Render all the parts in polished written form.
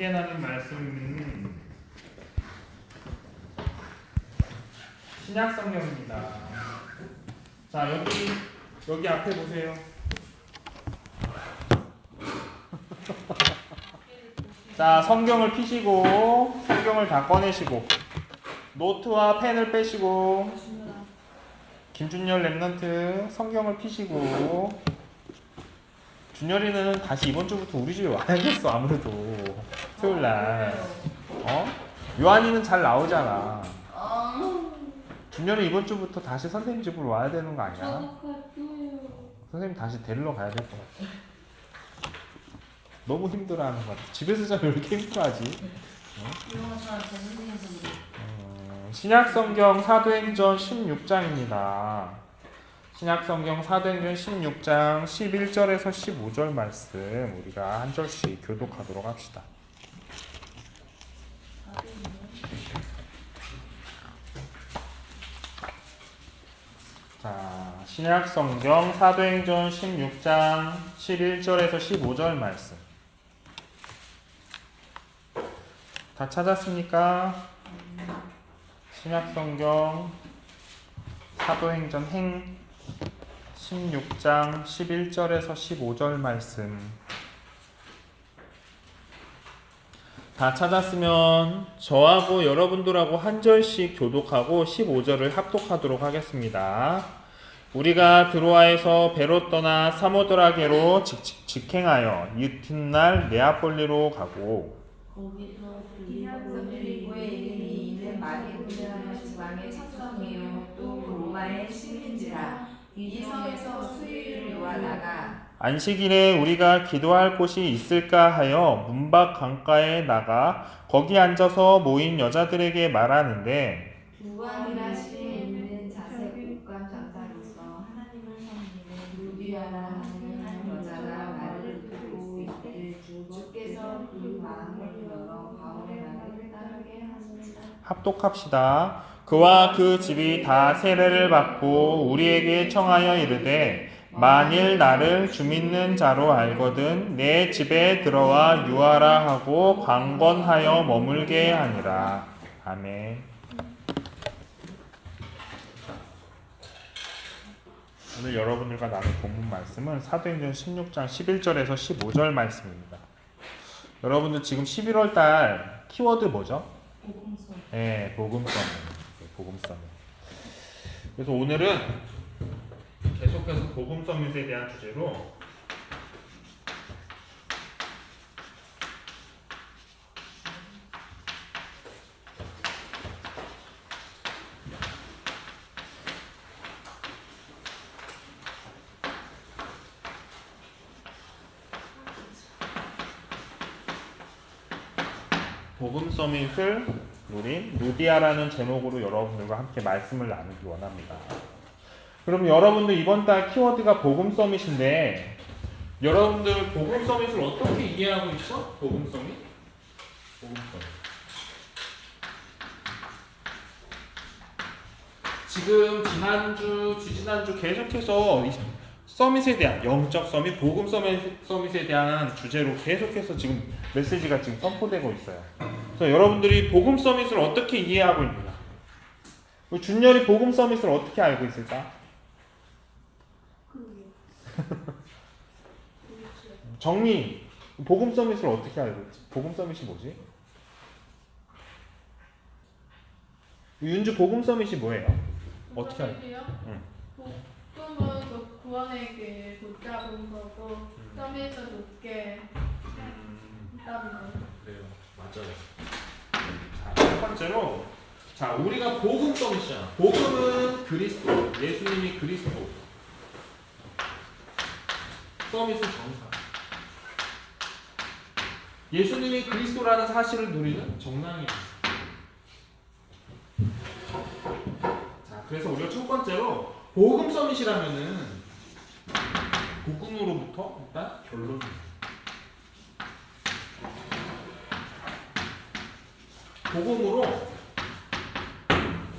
함께 나눈 말씀은 신약 성경입니다. 자, 여기 앞에 보세요. 자, 성경을 펴시고 성경을 다 꺼내시고 노트와 펜을 빼시고 김준열 랩런트 성경을 펴시고 준열이는 다시 이번 주부터 우리 집에 와야겠어. 아무래도 토요일날 요한이는 잘 나오잖아. 준열이 이번 주부터 다시 선생님 집으로 와야 되는 거 아니야? 선생님 다시 데리러 가야 될 것 같아. 너무 힘들어하는 것 같아. 집에서 자면 왜 이렇게 힘들어하지? 신약성경 사도행전 16장입니다. 신약성경 사도행전 16장 11절에서 15절 말씀 우리가 한 절씩 교독하도록 합시다. 자, 신약성경 사도행전 16장 11절에서 15절 말씀 다 찾았습니까? 신약성경 사도행전 16장 11절에서 15절 말씀 다 찾았으면 저하고 여러분들하고 한 절씩 교독하고 15절을 합독하도록 하겠습니다. 우리가 드로아에서 배로 떠나 사모드라게로 직행하여 이튿날 네아폴리로 가고 거기서 빌립보에 있는 마게도냐 지방의 척성이요 또 로마의 시민지라 이 성에서 수요일을 요하다가 안식일에 우리가 기도할 곳이 있을까 하여 문밖 강가에 나가 거기 앉아서 모인 여자들에게 말하는데 두안이라 시에 있는 자색 국감 장사로서 하나님을 섬기는 루디아라 하는 한 여자가 나를 듣고 있되 주께서 그 마음을 열어 바울의 말을 따르게 하시니라. 합독합시다. 그와 그 집이 다 세례를 받고 우리에게 청하여 이르되 만일 나를 주 믿는 자로 알거든 내 집에 들어와 유하라 하고 강권하여 머물게 하니라. 아멘. 오늘 여러분들과 나눌 본문 말씀은 사도행전 16장 11절에서 15절 말씀입니다. 여러분들 지금 11월 달 키워드 뭐죠? 복음서. 네, 복음서문. 복음서문. 그래서 오늘은 계속해서 복음서문에 대한 주제로 복음 서밋을 누린 루디아라는 제목으로 여러분들과 함께 말씀을 나누기 원합니다. 그럼 여러분들 이번 달 키워드가 복음 서밋인데 여러분들 복음 서밋을 어떻게 이해하고 있어? 복음 서밋? 복음 서밋. 지금 지지난주 계속해서 서밋에 대한 영적 서밋, 복음 서밋에 대한 주제로 계속해서 지금 메시지가 지금 선포되고 있어요. 그래서 여러분들이 복음 서밋을 어떻게 이해하고 있느냐? 준열이 복음 서밋을 어떻게 알고 있을까? 정리, 복음 서밋을 어떻게 알고 있지? 복음 서밋이 뭐지? 윤주 복음 서밋이 뭐예요? 어떻게 알고? 응. 복음은 그 구원의 길 붙잡은 거고 점에서 높게 있다는 거. 그래요, 맞아요. 자, 첫 번째로, 자 우리가 복음 서밋이잖아. 복음은 그리스도, 예수님이 그리스도. 서밋은 정사. 예수님이 그리스도라는 사실을 누리는 정당이에요. 자, 그래서 우리가 첫 번째로 복음 서밋이라면은 복음으로부터 일단 결론이에요. 복음으로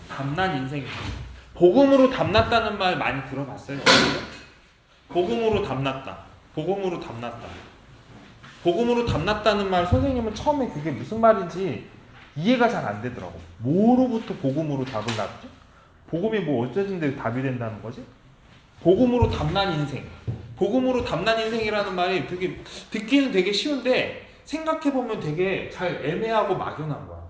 담난 인생이에요. 복음으로 담났다는 말 많이 들어봤어요? 복음으로 담났다. 복음으로 담났다. 복음으로 담났다는 말 선생님은 처음에 그게 무슨 말인지 이해가 잘 안 되더라고. 뭐로부터 복음으로 답을 낳지? 복음이 뭐 어쩌든지 답이 된다는 거지? 복음으로 담난 인생. 복음으로 담난 인생이라는 말이 되게 듣기는 되게 쉬운데 생각해보면 되게 잘 애매하고 막연한 거야.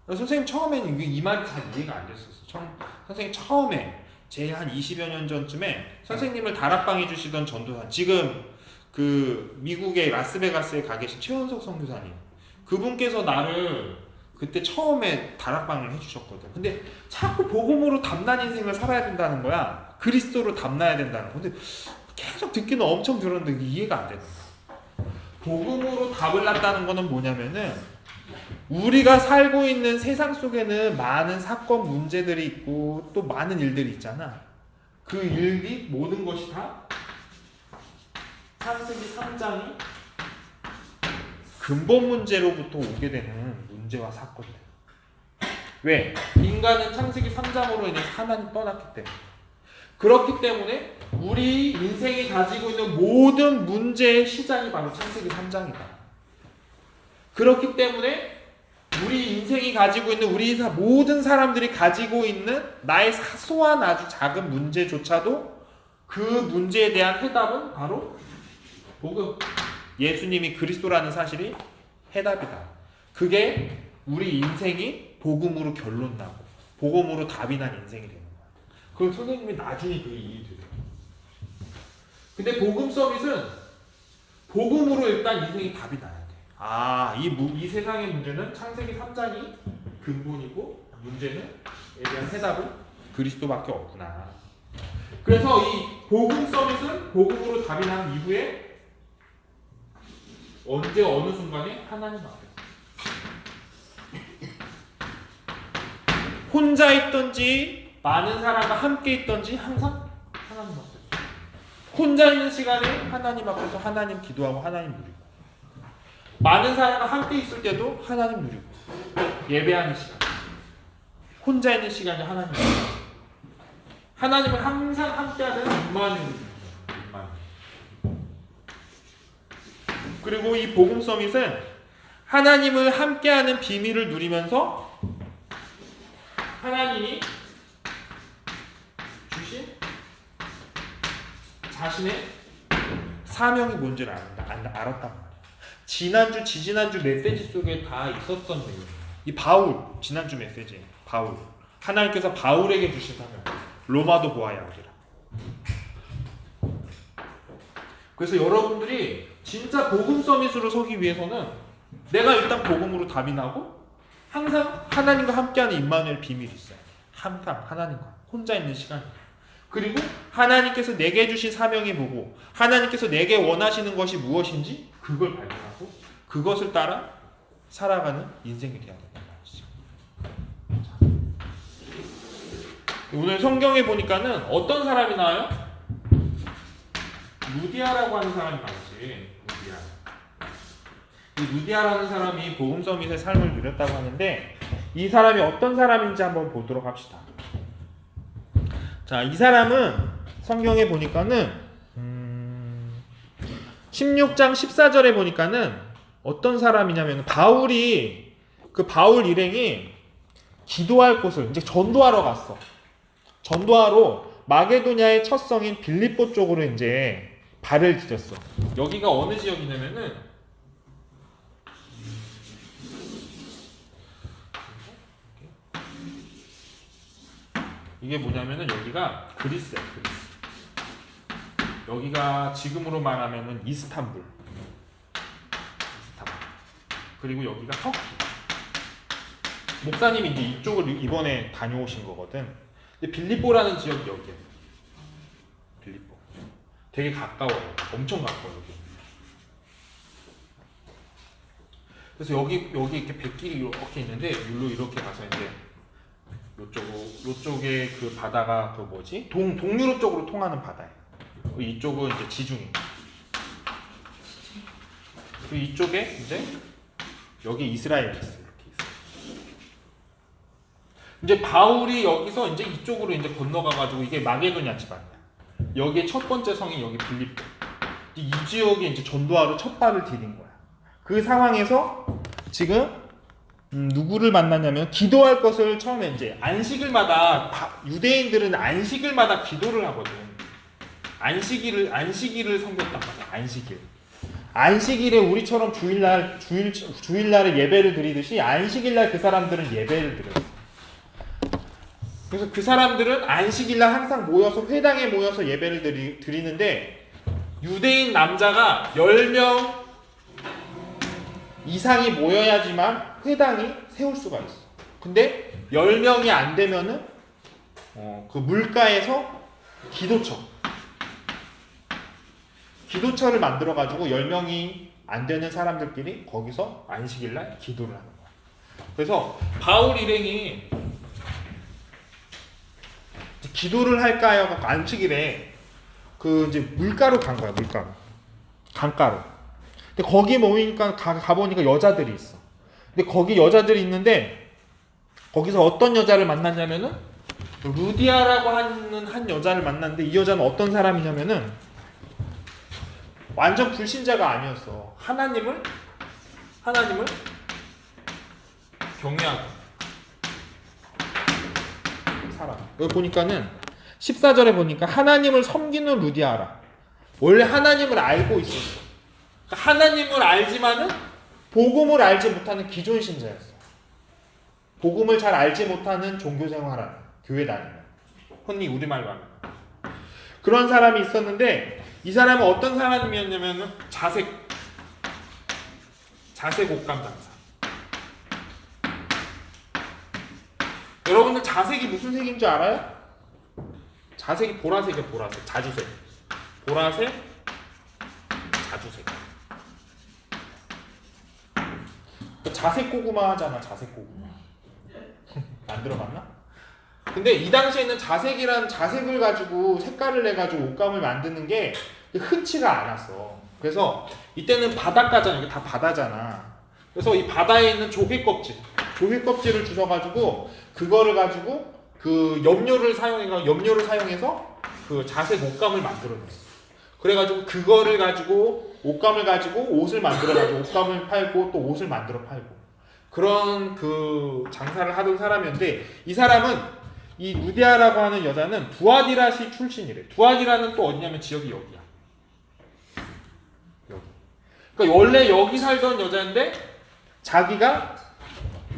선생님 처음에는 이 말이 잘 이해가 안 됐었어. 선생님 처음에 제 한 20여 년 전쯤에 선생님을 다락방해 주시던 전도사, 지금 그 미국의 라스베가스에 가 계신 최원석 선교사님, 그분께서 나를 그때 처음에 다락방을 해주셨거든. 근데 자꾸 복음으로 담난 인생을 살아야 된다는 거야. 그리스도로 담나야 된다는 거. 근데 계속 듣기는 엄청 들었는데 이해가 안 되는 거야. 복음으로 답을 낳다는 거는 뭐냐면은 우리가 살고 있는 세상 속에는 많은 사건 문제들이 있고 또 많은 일들이 있잖아. 그 일이 모든 것이 다 창세기 3장이 근본 문제로부터 오게 되는 문제와 사건들. 왜? 인간은 창세기 3장으로 인해 하나님 떠났기 때문에. 그렇기 때문에 우리 인생이 가지고 있는 모든 문제의 시작이 바로 창세기 3장이다. 그렇기 때문에 우리 인생이 가지고 있는 우리 모든 사람들이 가지고 있는 나의 사소한 아주 작은 문제조차도 그 문제에 대한 해답은 바로 복음. 예수님이 그리스도라는 사실이 해답이다. 그게 우리 인생이 복음으로 결론나고 복음으로 답이 난 인생이 되는 거야. 그걸 선생님이 나중에 그게 이해돼요. 근데 복음 서밋은 복음으로 일단 인생이 답이 나야 돼. 이 세상의 문제는 창세기 3장이 근본이고 문제에 대한 해답은 그리스도밖에 없구나. 그래서 이 복음 서밋은 복음으로 답이 난 이후에 언제 어느 순간에 하나님 앞에 혼자 있던지 많은 사람과 함께 있던지 항상 하나님 앞에, 혼자 있는 시간에 하나님 앞에서 하나님 기도하고 하나님 누리고, 많은 사람과 함께 있을 때도 하나님 누리고, 예배하는 시간, 혼자 있는 시간에 하나님 누리고, 하나님을 항상 함께하는 임마누엘. 그리고 이 복음 서밋은 하나님을 함께하는 비밀을 누리면서 하나님이 주신 자신의 사명이 뭔지를 알았단 말이야. 지난주, 지지난주 메시지 속에 다 있었던 내용이에요. 이 바울, 지난주 메시지 바울, 하나님께서 바울에게 주신 사명, 로마도 보아야 하리라. 그래서 여러분들이 진짜 복음 서밋으로 서기 위해서는 내가 일단 복음으로 답이 나고 항상 하나님과 함께하는 임마누엘 비밀이 있어요. 항상 하나님과 혼자 있는 시간. 그리고 하나님께서 내게 주신 사명이 뭐고 하나님께서 내게 원하시는 것이 무엇인지 그걸 발견하고 그것을 따라 살아가는 인생이 되어야 된다는 말이죠. 오늘 성경에 보니까는 어떤 사람이 나와요? 루디아라고 하는 사람이 나오지. 이 루디아라는 사람이 복음 서밋의 삶을 누렸다고 하는데 이 사람이 어떤 사람인지 한번 보도록 합시다. 자, 이 사람은 성경에 보니까는 16장 14절에 보니까는 어떤 사람이냐면 바울이 그 바울 일행이 기도할 곳을 이제 전도하러 갔어. 전도하러 마게도냐의 첫 성인 빌립보 쪽으로 이제 발을 디뎠어. 여기가 어느 지역이냐면은 이게 뭐냐면은 여기가 그리스야, 그리스. 여기가 지금으로 말하면은 이스탄불. 그리고 여기가 터키. 목사님이 이제 이쪽을 이번에 다녀오신 거거든. 근데 빌립보라는 지역이 여기야. 빌립보. 되게 가까워요. 엄청 가까워 여기. 그래서 여기 이렇게 백길이 이렇게 있는데 여기로 이렇게 가서 이제 요쪽에 그 바다가 그 뭐지? 동유럽 쪽으로 통하는 바다예요. 이쪽은 이제 지중해. 그리고 이쪽에 이제 여기 이스라엘이 있어요. 이렇게 있어요. 이제 바울이 여기서 이제 이쪽으로 이제 건너가가지고 이게 마게도냐 지방이야. 여기에 첫 번째 성이 여기 빌립보. 이 지역에 이제 전도하러 첫 발을 디딘 거야. 그 상황에서 지금 누구를 만났냐면 기도할 것을 처음에 이제 안식일마다 유대인들은 안식일마다 기도를 하거든. 안식일을 섬겼단 말이야. 안식일에 우리처럼 주일날에 예배를 드리듯이 안식일날 그 사람들은 예배를 드렸어. 그래서 그 사람들은 안식일날 항상 모여서 회당에 모여서 예배를 드리는데 유대인 남자가 10명 이상이 모여야지만 회당이 세울 수가 있어. 근데 10명이 안 되면은 그 물가에서 기도처를 만들어 가지고 10명이 안 되는 사람들끼리 거기서 안식일날 기도를 하는 거야. 그래서 바울 일행이 기도를 할까요? 안식일에 그 이제 물가로 간 거야. 강가로. 근데 거기 모이니까 가보니까 여자들이 있어. 근데 거기 여자들이 있는데 거기서 어떤 여자를 만났냐면은 루디아라고 하는 한 여자를 만났는데 이 여자는 어떤 사람이냐면은 완전 불신자가 아니었어. 하나님을 경외하고 사람. 여기 보니까는 14절에 보니까 하나님을 섬기는 루디아라. 원래 하나님을 알고 있었어. 그러니까 하나님을 알지만은 복음을 알지 못하는 기존 신자였어. 복음을 잘 알지 못하는 종교 생활하는 교회 다니는 흔히 우리말로 하는 그런 사람이 있었는데 이 사람은 어떤 사람이었냐면 자색 옷감 장사. 여러분들 자색이 무슨 색인 줄 알아요? 자색이 보라색이에요. 자주색. 보라색, 자주색. 자색 고구마 하잖아. 자색 고구마. 안 들어봤나? 근데 이 당시에는 자색을 가지고 색깔을 내가지고 옷감을 만드는 게 흔치가 않았어. 그래서 이때는 바닷가잖아. 이게 다 바다잖아. 그래서 이 바다에 있는 조개 껍질을 주워가지고 그거를 가지고 그 염료를 사용해서 그 자색 옷감을 만들어냈어. 그래가지고 그거를 가지고 옷감을 가지고 옷을 만들어가지고 옷감을 팔고 또 옷을 만들어 팔고 그런 그 장사를 하던 사람이었는데 이 사람은 이 루디아라고 하는 여자는 두아디라시 출신이래. 두아디라는 또 어디냐면 지역이 여기야. 여기. 그러니까 원래 여기 살던 여자인데 자기가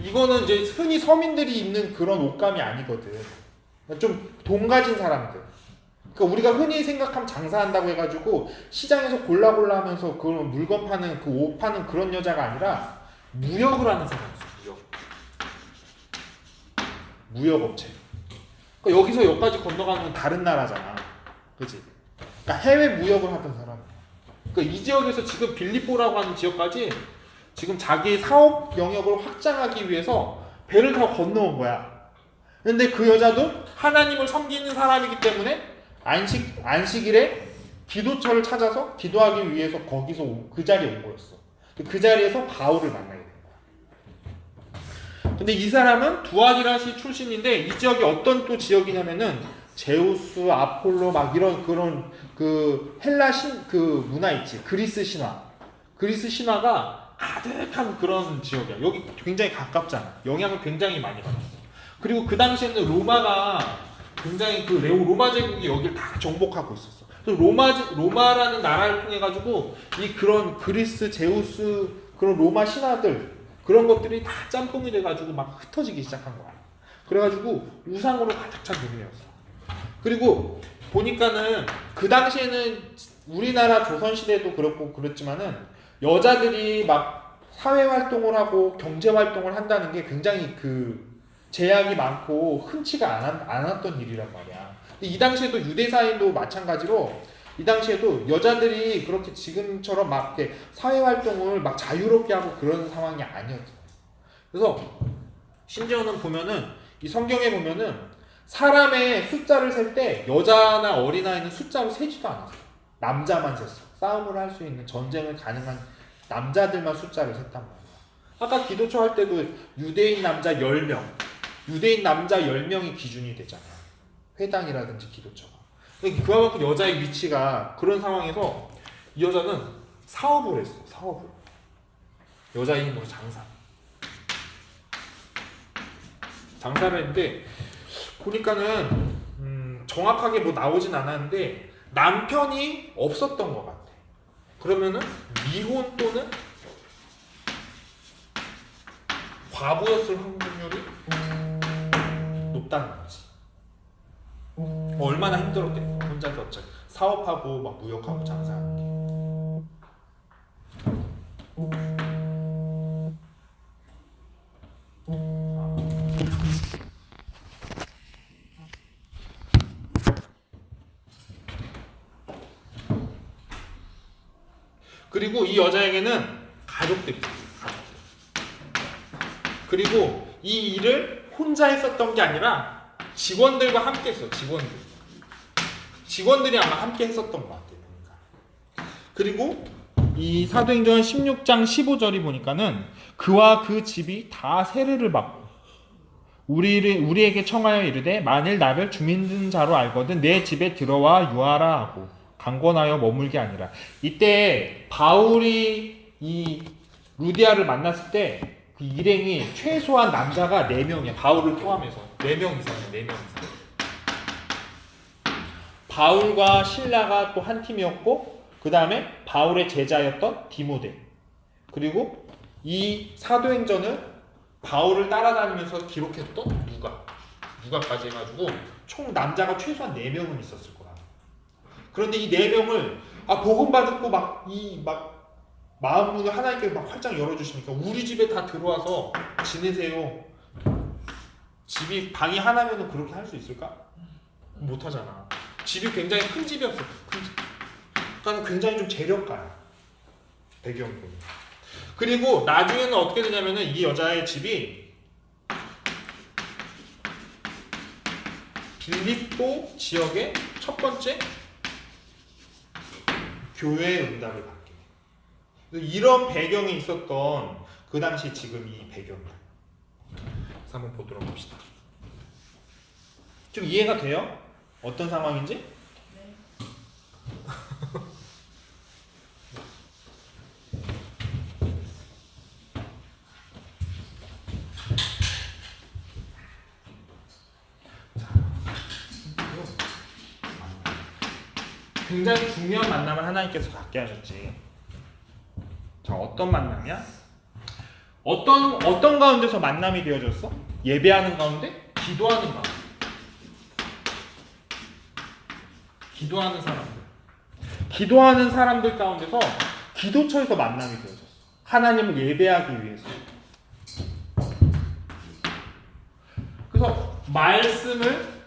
이거는 이제 흔히 서민들이 입는 그런 옷감이 아니거든. 좀 돈 가진 사람들. 그러니까 우리가 흔히 생각하면 장사한다고 해가지고 시장에서 골라 하면서 그런 물건 파는 그 옷 파는 그런 여자가 아니라 무역을 하는 사람이었어. 무역업체. 그러니까 여기서 여기까지 건너가면 다른 나라잖아. 그치? 그러니까 해외 무역을 하던 사람. 그러니까 이 지역에서 지금 빌립보라고 하는 지역까지 지금 자기의 사업 영역을 확장하기 위해서 배를 타고 건너온 거야. 근데 그 여자도 하나님을 섬기는 사람이기 때문에 안식일에 기도처를 찾아서 기도하기 위해서 거기서 그 자리에 온 거였어. 그 자리에서 바울을 만나게 된 거야. 근데 이 사람은 두아디라시 출신인데 이 지역이 어떤 또 지역이냐면은 제우스, 아폴로 막 이런 그런 그 헬라 그 문화 있지. 그리스 신화가 가득한 그런 지역이야. 여기 굉장히 가깝잖아. 영향을 굉장히 많이 받았어. 그리고 그 당시에는 로마가 굉장히 그 로마 제국이 여기를 다 정복하고 있었어. 그래서 로마라는 나라를 통해 가지고 이 그런 그리스, 제우스 그런 로마 신화들 그런 것들이 다 짬뽕이 돼 가지고 막 흩어지기 시작한 거야. 그래 가지고 우상으로 가득 찬 동네였어. 그리고 보니까는 그 당시에는 우리나라 조선 시대도 그렇고 그랬지만은 여자들이 막 사회 활동을 하고 경제 활동을 한다는 게 굉장히 그 제약이 많고 흔치가 않았던 일이란 말이야. 근데 이 당시에도 유대사회도 마찬가지로 이 당시에도 여자들이 그렇게 지금처럼 막 이렇게 사회 활동을 막 자유롭게 하고 그런 상황이 아니었어. 그래서 심지어는 보면은 이 성경에 보면은 사람의 숫자를 셀 때 여자나 어린아이는 숫자로 세지도 않았어. 남자만 셌어. 싸움을 할 수 있는 전쟁을 가능한 남자들만 숫자를 셌단 말이야. 아까 기도처 할 때도 유대인 남자 10명, 유대인 남자 10명이 기준이 되잖아. 회당이라든지 기도처가. 그만큼 여자의 위치가 그런 상황에서 이 여자는 사업을 했어. 사업을. 여자의 힘으로 장사를 했는데 보니까는 정확하게 뭐 나오진 않았는데 남편이 없었던 것 같아. 그러면은 미혼 또는 과부였을 확률이 높다는 거지. 얼마나 힘들었겠어. 혼자서 어차피 사업하고 막 무역하고 장사하는 게. 그리고 이 여자에게는 가족들이 있었어요. 그리고 이 일을 혼자 했었던 게 아니라 직원들과 함께 했어요. 직원들이 아마 함께 했었던 것 같아요. 그리고 이 사도행전 16장 15절이 보니까는 그와 그 집이 다 세례를 받고 우리에게 청하여 이르되 만일 나를 죽는 자로 알거든 내 집에 들어와 유하라 하고 강권하여 머물게 아니라. 이때 바울이 이 루디아를 만났을 때 그 일행이 최소한 남자가 4명이야. 바울을 포함해서 4명 이상이야. 4명 이상. 바울과 신라가 또 한 팀이었고 그 다음에 바울의 제자였던 디모데, 그리고 이 사도행전을 바울을 따라다니면서 기록했던 누가까지 해가지고 총 남자가 최소한 4명은 있었을 거야. 그런데 이 4명을 복음 받고 마음 문을 하나님께 막 활짝 열어주시니까 우리 집에 다 들어와서 지내세요. 집이 방이 하나면은 그렇게 할 수 있을까? 못하잖아. 집이 굉장히 큰 집이었어. 큰 집. 그러니까 굉장히 좀 재력가야. 배경이. 그리고 나중에는 어떻게 되냐면은 이 여자의 집이 빌립보 지역의 첫 번째 교회의 응답을 받게. 이런 배경이 있었던 그 당시 지금 이 배경이야. 그래서 한번 보도록 합시다. 좀 이해가 돼요? 어떤 상황인지? 네. 굉장히 중요한 만남을 하나님께서 갖게 하셨지. 자, 어떤 만남이야? 어떤 가운데서 만남이 되어졌어? 예배하는 가운데? 기도하는 가운데. 기도하는 사람들 가운데서 기도처에서 만남이 되어졌어. 하나님을 예배하기 위해서. 그래서 말씀을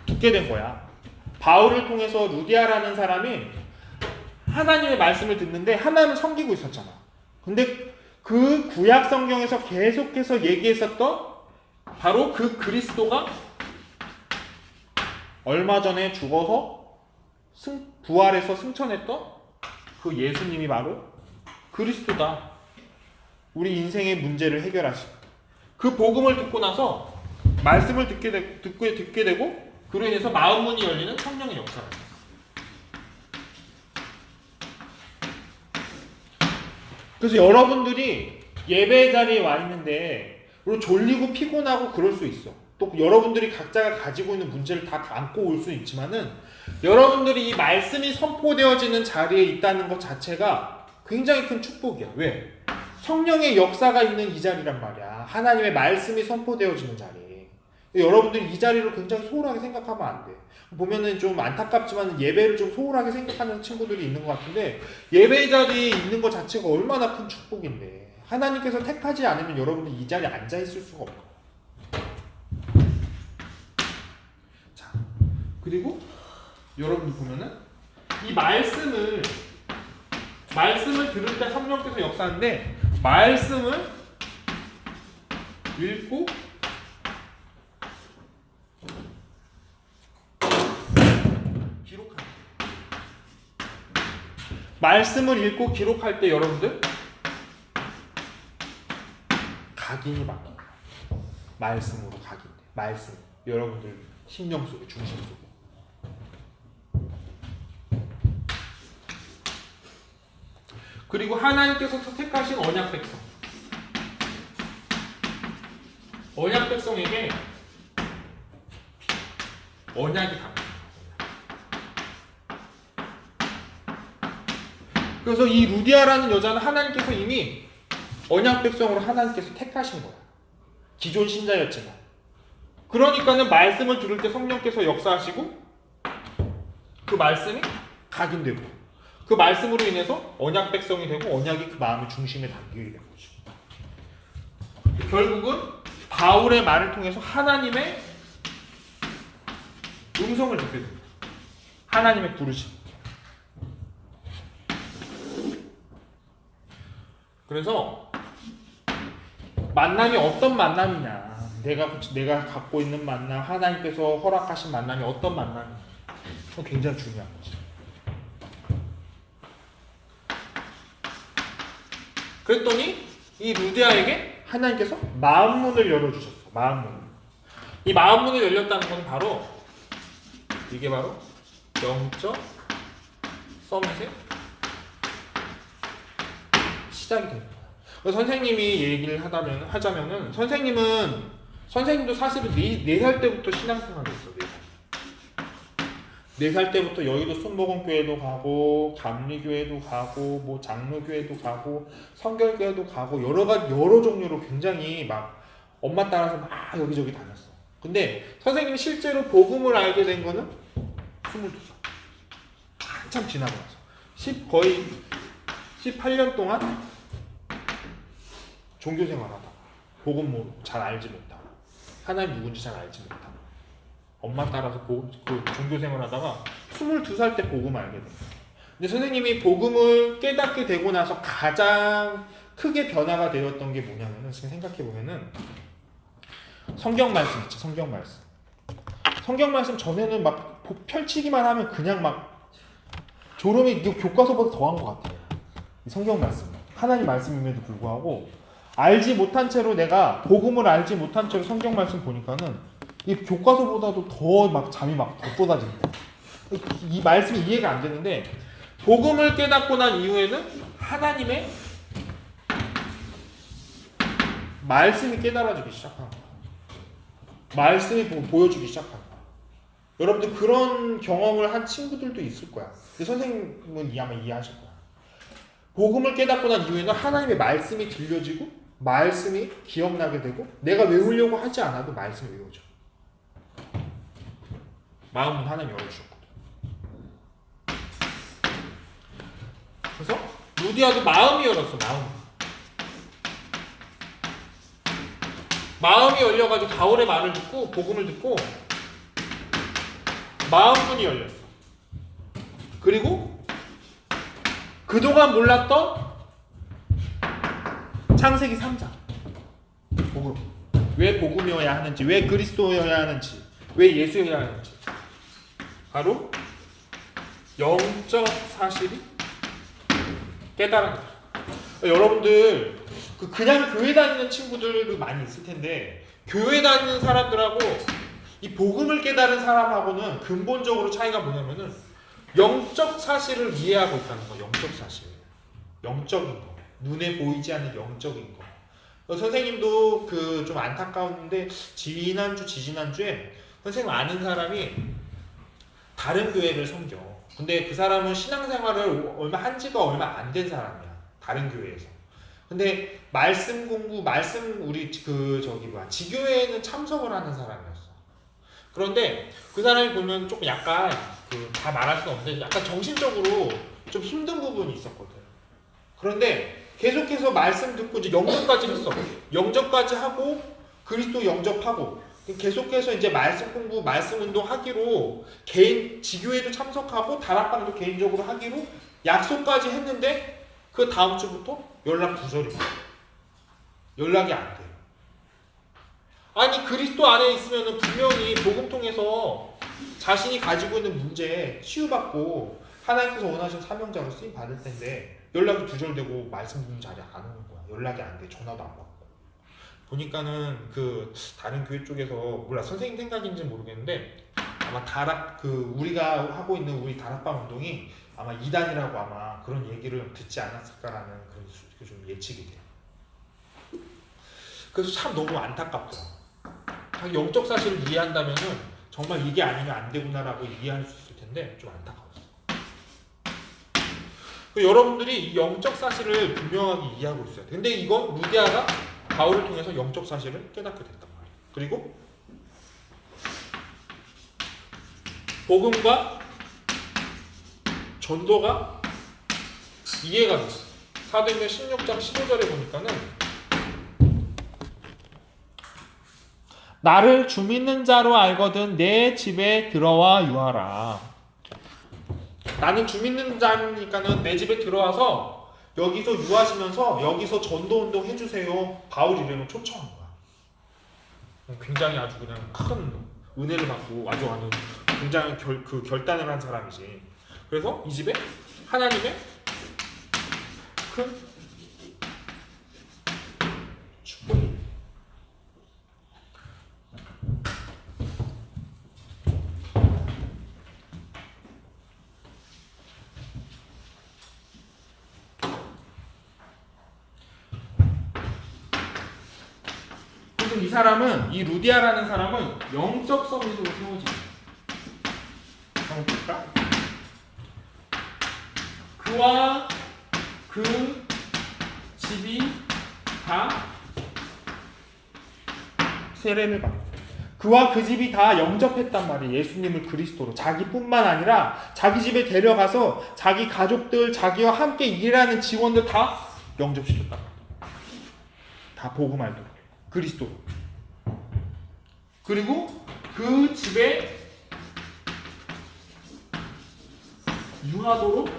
듣게 된 거야. 바울을 통해서 루디아라는 사람이 하나님의 말씀을 듣는데 하나님을 섬기고 있었잖아. 근데 그 구약 성경에서 계속해서 얘기했었던 바로 그 그리스도가 얼마 전에 죽어서 부활해서 승천했던 그 예수님이 바로 그리스도다. 우리 인생의 문제를 해결하신. 그 복음을 듣고 나서 말씀을 듣게 되고 그로 인해서 마음문이 열리는 성령의 역사가 있어요. 그래서 여러분들이 예배 자리에 와 있는데 물론 졸리고 피곤하고 그럴 수 있어. 또 여러분들이 각자가 가지고 있는 문제를 다 안고 올 수 있지만은 여러분들이 이 말씀이 선포되어지는 자리에 있다는 것 자체가 굉장히 큰 축복이야. 왜? 성령의 역사가 있는 이 자리란 말이야. 하나님의 말씀이 선포되어지는 자리. 여러분들이 이 자리를 굉장히 소홀하게 생각하면 안 돼. 보면은 좀 안타깝지만 예배를 좀 소홀하게 생각하는 친구들이 있는 것 같은데 예배 자리에 있는 것 자체가 얼마나 큰 축복인데 하나님께서 택하지 않으면 여러분들이 이 자리에 앉아 있을 수가 없어. 자, 그리고 여러분이 보면은 이 말씀을 들을 때 성령께서 역사하는데 말씀을 읽고 말씀을 읽고 기록할 때 여러분들 각인이 바뀌어요. 말씀으로 각인. 말씀. 여러분들 심령 속에 중심 속에. 그리고 하나님께서 택하신 언약 백성. 언약 백성에게 언약이 담깁니다. 그래서 이 루디아라는 여자는 하나님께서 이미 언약 백성으로 하나님께서 택하신 거야. 기존 신자였지만. 그러니까는 말씀을 들을 때 성령께서 역사하시고 그 말씀이 각인되고 그 말씀으로 인해서 언약 백성이 되고 언약이 그 마음의 중심에 담기게 된 거죠. 결국은 바울의 말을 통해서 하나님의 음성을 듣게 됩니다. 하나님의 부르심. 그래서 만남이 어떤 만남이냐, 내가 갖고 있는 만남, 하나님께서 허락하신 만남이 어떤 만남이냐, 그건 굉장히 중요한 거죠. 그랬더니 이 루디아에게 하나님께서 마음문을 열어주셨어. 마음문. 이 마음문을 열렸다는 건 바로 이게 바로 영적 서밋의 시작이 됩니다. 선생님이 얘기를 하자면은 선생님도 사실은 4살 때부터 신앙생활을 했어. 4살 때부터 여의도 순복음교회도 가고 감리교회도 가고 뭐 장로교회도 가고 성결교회도 가고 여러 종류로 굉장히 막 엄마 따라서 막 여기저기 다녔어. 근데 선생님이 실제로 복음을 알게 된 거는 22살. 한참 지나고 나서 거의 18년 동안 종교생활하다가 복음 잘 알지 못하고 하나님 누군지 잘 알지 못하고 엄마 따라서 그 종교생활하다가 22살 때 복음을 알게 됩니다. 근데 선생님이 복음을 깨닫게 되고 나서 가장 크게 변화가 되었던 게 뭐냐면은 지금 생각해 보면은 성경 말씀 있죠. 성경 말씀. 성경 말씀 전에는 막 펼치기만 하면 그냥 막 졸음이 교과서보다 더한 것 같아요. 이 성경 말씀. 하나님 말씀임에도 불구하고 알지 못한 채로 내가 복음을 알지 못한 채로 성경 말씀 보니까는 이 교과서보다도 더 막 잠이 막 더 쏟아지는 거야. 이 말씀이 이해가 안 되는데 복음을 깨닫고 난 이후에는 하나님의 말씀이 깨달아지기 시작한 거야. 말씀이 보여주기 시작한 거야. 여러분들 그런 경험을 한 친구들도 있을 거야. 근데 선생님은 아마 이해하실 거야. 복음을 깨닫고 난 이후에는 하나님의 말씀이 들려지고 말씀이 기억나게 되고 내가 외우려고 하지 않아도 말씀이 외워져. 마음은 하나님 열어주셨거든. 그래서 루디아도 마음이 열었어. 마음이 열려가지고 바울의 말을 듣고 복음을 듣고 마음문이 열렸어. 그리고 그동안 몰랐던 창세기 3장 복음. 왜 복음이어야 하는지, 왜 그리스도여야 하는지, 왜 예수여야 하는지 바로 영적 사실이 깨달아졌어요. 여러분들 그냥 교회 다니는 친구들도 많이 있을 텐데 교회 다니는 사람들하고 이 복음을 깨달은 사람하고는 근본적으로 차이가 뭐냐면은 영적 사실을 이해하고 있다는 거. 영적 사실, 영적인 거, 눈에 보이지 않는 영적인 거. 선생님도 그 좀 안타까웠는데 지지난주에 선생님 아는 사람이 다른 교회를 섬겨. 근데 그 사람은 신앙생활을 한 지가 얼마 안 된 사람이야. 다른 교회에서. 근데 말씀 공부, 우리 지교회에는 참석을 하는 사람이었어. 그런데 그 사람이 보면 조금 약간 다 말할 수는 없는데 약간 정신적으로 좀 힘든 부분이 있었거든. 그런데 계속해서 말씀 듣고 이제 영접까지 했어. 영접까지 하고 그리스도 영접하고 계속해서 이제 말씀 공부, 말씀 운동 하기로 개인 지교회도 참석하고 다락방도 개인적으로 하기로 약속까지 했는데 그 다음 주부터 연락 두절이야. 연락이 안 돼. 아니 그리스도 안에 있으면은 분명히 복음 통해서 자신이 가지고 있는 문제에 치유받고 하나님께서 원하시는 사명자로 쓰임 받을 텐데 연락이 두절되고 말씀 듣는 자리에 안 오는 거야. 연락이 안 돼. 전화도 안 받고. 보니까는 다른 교회 쪽에서 몰라 선생님 생각인지는 모르겠는데 아마 우리가 하고 있는 우리 다락방 운동이 아마 이단이라고 아마 그런 얘기를 듣지 않았을까라는 그런 좀 예측이 돼요. 그래서 참 너무 안타깝더라고요. 영적 사실을 이해한다면은 정말 이게 아니면 안 되구나라고 이해할 수 있을 텐데 좀 안타까웠어요. 여러분들이 이 영적 사실을 분명하게 이해하고 있어요. 근데 이건 루디아가 바울을 통해서 영적 사실을 깨닫게 됐단 말이에요. 그리고 복음과 전도가 이해가 됐어요. 사도행전 16장 15절에 보니까는 나를 주 믿는 자로 알거든 내 집에 들어와 유하라. 나는 주 믿는 자니까는 내 집에 들어와서 여기서 유하시면서 여기서 전도운동 해주세요. 바울이 이름을 초청한 거야. 굉장히 아주 그냥 큰 은혜를 받고 아주 굉장히 결단을 한 사람이지. 그래서 이 집에 하나님의 큰 축복이. 이 사람은, 이 루디아라는 사람은 영적 서밋으로 세워집니다. 한번 볼까? 그와 그 집이 다 세례를 받고 그와 그 집이 다 영접했단 말이에요. 예수님을 그리스도로. 자기뿐만 아니라 자기 집에 데려가서 자기 가족들, 자기와 함께 일하는 직원들 다 영접시켰단 말이에요. 다 복음 알도록. 그리스도. 그리고 그 집에 유하도록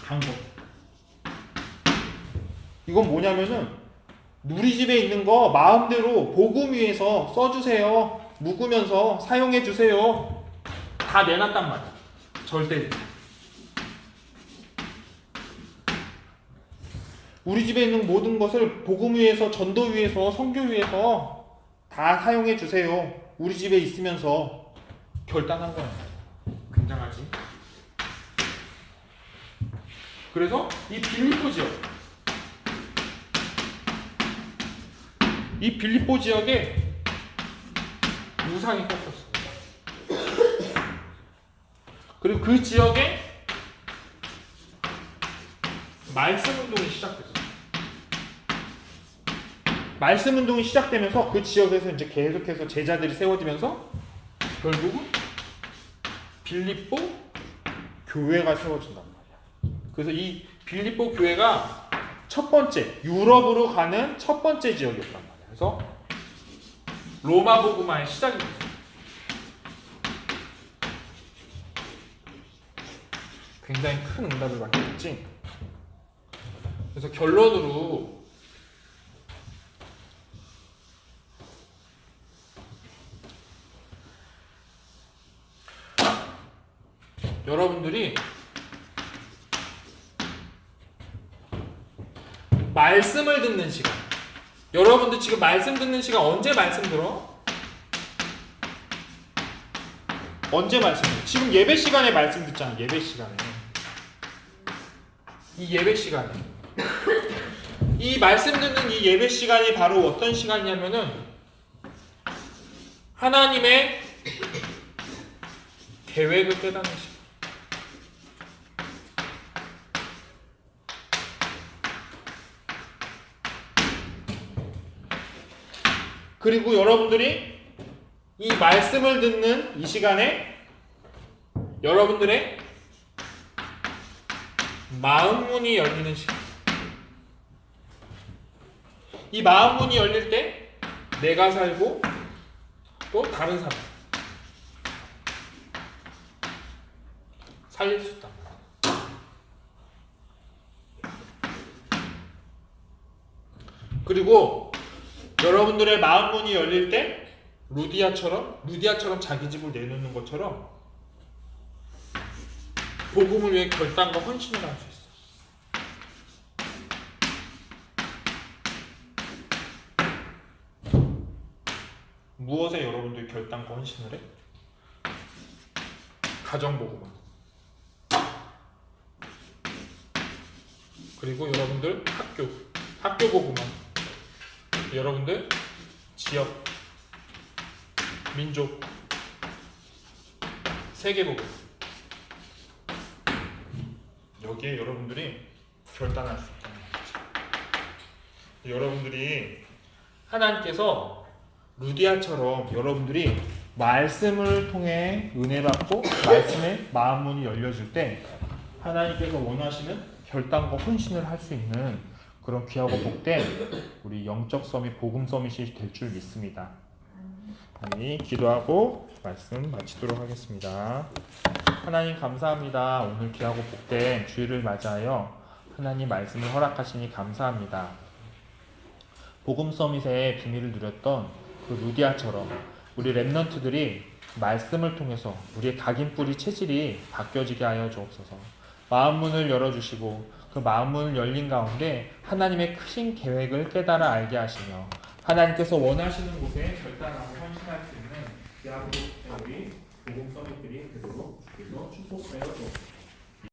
간 거. 이건 뭐냐면은 우리 집에 있는 거 마음대로 복음 위에서 써주세요. 묵으면서 사용해 주세요. 다 내놨단 말이야. 절대. 우리 집에 있는 모든 것을 복음 위에서, 전도 위에서, 선교 위에서 다 사용해 주세요. 우리 집에 있으면서 결단한 거야. 굉장하지? 그래서 이 빌립보 지역, 이 빌립보 지역에 우상이 꺾였습니다. 그리고 그 지역에 말씀 운동이 시작됐어요. 말씀 운동이 시작되면서 그 지역에서 이제 계속해서 제자들이 세워지면서 결국은 빌립보 교회가 세워진단 말이야. 그래서 이 빌립보 교회가 첫 번째 유럽으로 가는 첫 번째 지역이었단 말이야. 그래서 로마 복음화의 시작이 됐어요. 굉장히 큰 응답을 받게 됐지. 그래서 결론으로 여러분들이 말씀을 듣는 시간, 여러분들 지금 말씀 듣는 시간 언제 말씀 들어? 언제 말씀 들어? 지금 예배 시간에 말씀 듣잖아. 예배 시간에. 이 예배 시간에. 이 말씀 듣는 이 예배 시간이 바로 어떤 시간이냐면은 하나님의 계획을 깨닫는 시간. 그리고 여러분들이 이 말씀을 듣는 이 시간에 여러분들의 마음 문이 열리는 시간. 이 마음 문이 열릴 때 내가 살고 또 다른 사람 살릴 수 있다. 그리고 여러분들의 마음 문이 열릴 때 루디아처럼 자기 집을 내놓는 것처럼 복음을 위해 결단과 헌신을 할 수 있어. 무엇에 여러분들이 결단과 헌신을 해? 가정보고만. 그리고 여러분들 학교 보고만. 여러분들 지역, 민족, 세계 보고. 여기에 여러분들이 결단할 수 있다는 거죠. 여러분들이 하나님께서 루디아처럼 여러분들이 말씀을 통해 은혜 받고 말씀의 마음 문이 열려질 때 하나님께서 원하시는 결단과 헌신을 할 수 있는 그런 귀하고 복된 우리 영적 서밋, 복음 서밋이 될 줄 믿습니다. 아니, 기도하고 말씀 마치도록 하겠습니다. 하나님 감사합니다. 오늘 귀하고 복된 주일을 맞이하여 하나님 말씀을 허락하시니 감사합니다. 복음 서밋의 비밀을 누렸던 그 루디아처럼 우리 랩넌트들이 말씀을 통해서 우리의 각인뿌리 체질이 바뀌어지게 하여 주옵소서. 마음문을 열어주시고 그 마음문을 열린 가운데 하나님의 크신 계획을 깨달아 알게 하시며 하나님께서 원하시는 곳에 결단하고 헌신할 수 있는 귀하고 복된 우리 복음 서밋들이 되도록 주께서 축복하여 주옵소서.